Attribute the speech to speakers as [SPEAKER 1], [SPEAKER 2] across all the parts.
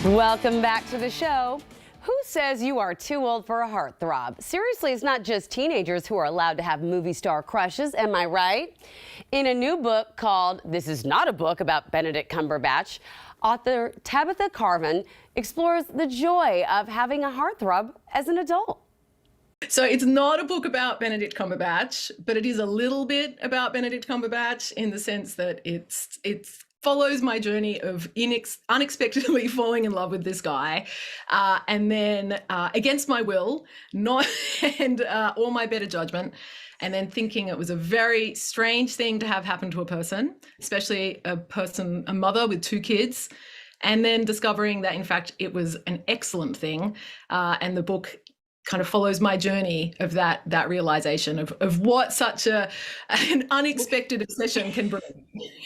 [SPEAKER 1] Welcome back to the show. Who says you are too old for a heartthrob? Seriously, it's not just teenagers who are allowed to have movie star crushes, am I right? In a new book called This Is Not a Book About Benedict Cumberbatch, author Tabitha Carvan explores the joy of having a heartthrob as an adult.
[SPEAKER 2] So it's not a book about Benedict Cumberbatch, but it is a little bit about Benedict Cumberbatch in the sense that it follows my journey of unexpectedly falling in love with this guy, and then against my will, not and all my better judgment, and then thinking it was a very strange thing to have happen to a person, especially a mother with 2 kids, and then discovering that in fact it was an excellent thing, and the book kind of follows my journey of that realization of what such an unexpected obsession can bring.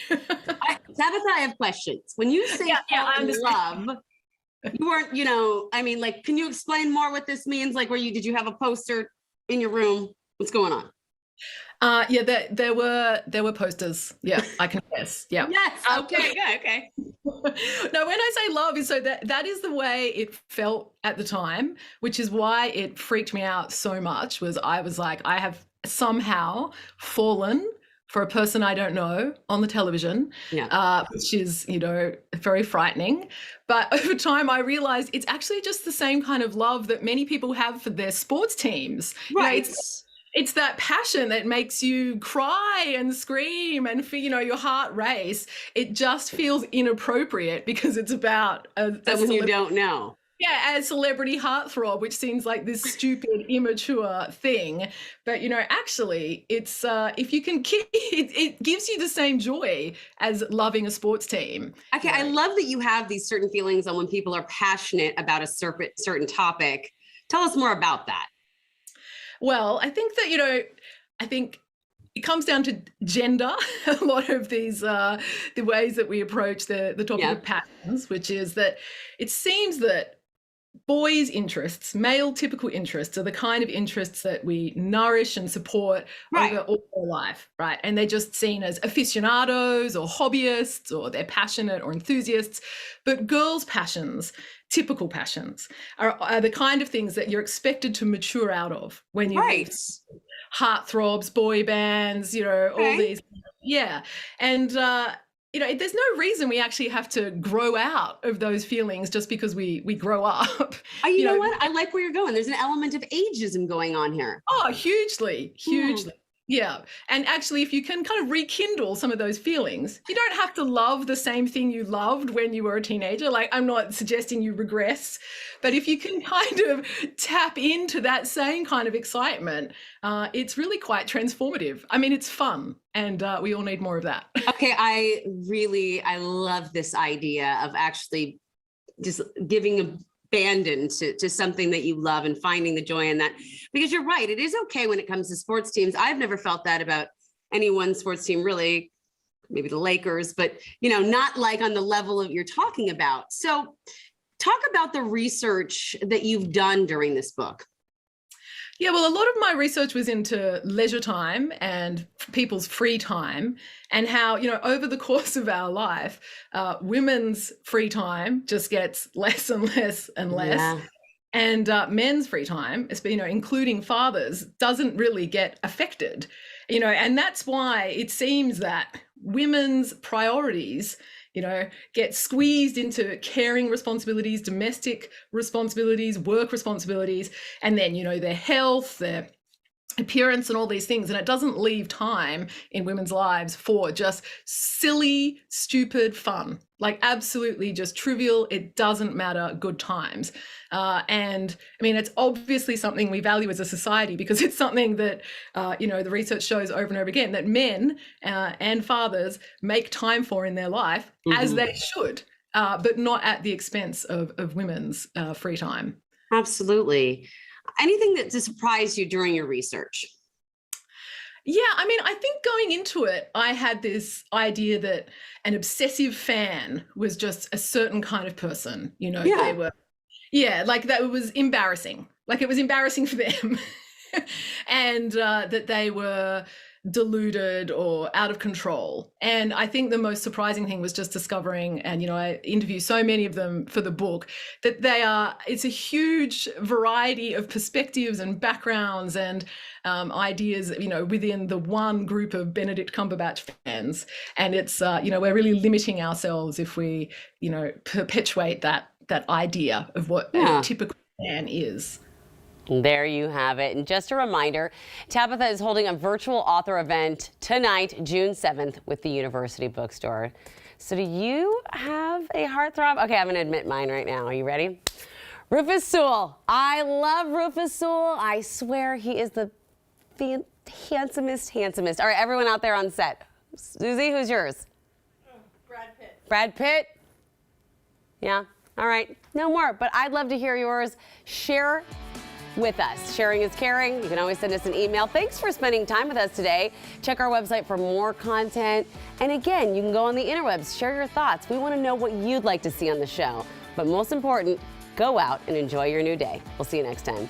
[SPEAKER 3] Tabitha, I have questions. When you say fall in love, you weren't, I mean, like, can you explain more what this means? Like, did you have a poster in your room? What's going on?
[SPEAKER 2] Yeah, there were posters. Yeah, I confess. Yeah.
[SPEAKER 3] Yes. Okay. Okay.
[SPEAKER 2] No, when I say love, is so that is the way it felt at the time, which is why it freaked me out so much. I was like, I have somehow fallen for a person I don't know on the television, which is, very frightening. But over time, I realized it's actually just the same kind of love that many people have for their sports teams.
[SPEAKER 3] Right.
[SPEAKER 2] It's that passion that makes you cry and scream and feel, your heart race. It just feels inappropriate because it's about
[SPEAKER 3] someone you don't know.
[SPEAKER 2] Yeah, a celebrity heartthrob, which seems like this stupid, immature thing. But, actually, it's if you can it gives you the same joy as loving a sports team.
[SPEAKER 3] Okay, I love that you have these certain feelings on when people are passionate about a certain topic. Tell us more about that.
[SPEAKER 2] Well, I think that, I think it comes down to gender, a lot of these, the ways that we approach the topic of passions, which is that it seems that boys' interests, male typical interests, are the kind of interests that we nourish and support over all their life, right? And they're just seen as aficionados or hobbyists, or they're passionate or enthusiasts. But girls' passions, typical passions, are the kind of things that you're expected to mature out of when you heartthrobs, boy bands, all these. Yeah. And, there's no reason we actually have to grow out of those feelings just because we grow up.
[SPEAKER 3] You know what? I like where you're going. There's an element of ageism going on here.
[SPEAKER 2] Oh, hugely. Yeah. And actually, if you can kind of rekindle some of those feelings, you don't have to love the same thing you loved when you were a teenager. Like, I'm not suggesting you regress, but if you can kind of tap into that same kind of excitement, it's really quite transformative. I mean, it's fun, and we all need more of that.
[SPEAKER 3] Okay. I love this idea of actually just giving abandon to something that you love and finding the joy in that, because you're right, it is okay when it comes to sports teams. I've never felt that about any one sports team, really, maybe the Lakers, but not like on the level of you're talking about. So talk about the research that you've done during this book.
[SPEAKER 2] Yeah, well, a lot of my research was into leisure time and people's free time, and how, over the course of our life, women's free time just gets less and less and less. Yeah. And men's free time, including fathers, doesn't really get affected, and that's why it seems that women's priorities get squeezed into caring responsibilities, domestic responsibilities, work responsibilities, and then, their health, their appearance and all these things. And it doesn't leave time in women's lives for just silly, stupid fun, like absolutely just trivial, it doesn't matter, good times. And I mean, it's obviously something we value as a society, because it's something that, the research shows over and over again that men and fathers make time for in their life, as they should, but not at the expense of women's free time.
[SPEAKER 3] Absolutely. Anything that surprised you during your research?
[SPEAKER 2] Yeah, I mean, I think going into it, I had this idea that an obsessive fan was just a certain kind of person, they were, like that it was embarrassing. Like it was embarrassing for them. And that they were deluded or out of control. And I think the most surprising thing was just discovering, and I interview so many of them for the book, that it's a huge variety of perspectives and backgrounds and ideas, within the one group of Benedict Cumberbatch fans. And it's, we're really limiting ourselves if we, perpetuate that idea of what a typical fan is.
[SPEAKER 1] There you have it. And just a reminder, Tabitha is holding a virtual author event tonight, June 7th, with the University Bookstore. So do you have a heartthrob? Okay, I'm going to admit mine right now. Are you ready? Rufus Sewell. I love Rufus Sewell. I swear he is the handsomest. All right, everyone out there on set. Susie, who's yours?
[SPEAKER 4] Brad Pitt.
[SPEAKER 1] Brad Pitt? Yeah. All right. No more, but I'd love to hear yours. Share with us. Sharing is caring. You can always send us an email. Thanks for spending time with us today. Check our website for more content. And again, you can go on the interwebs, share your thoughts. We want to know what you'd like to see on the show. But most important, go out and enjoy your new day. We'll see you next time.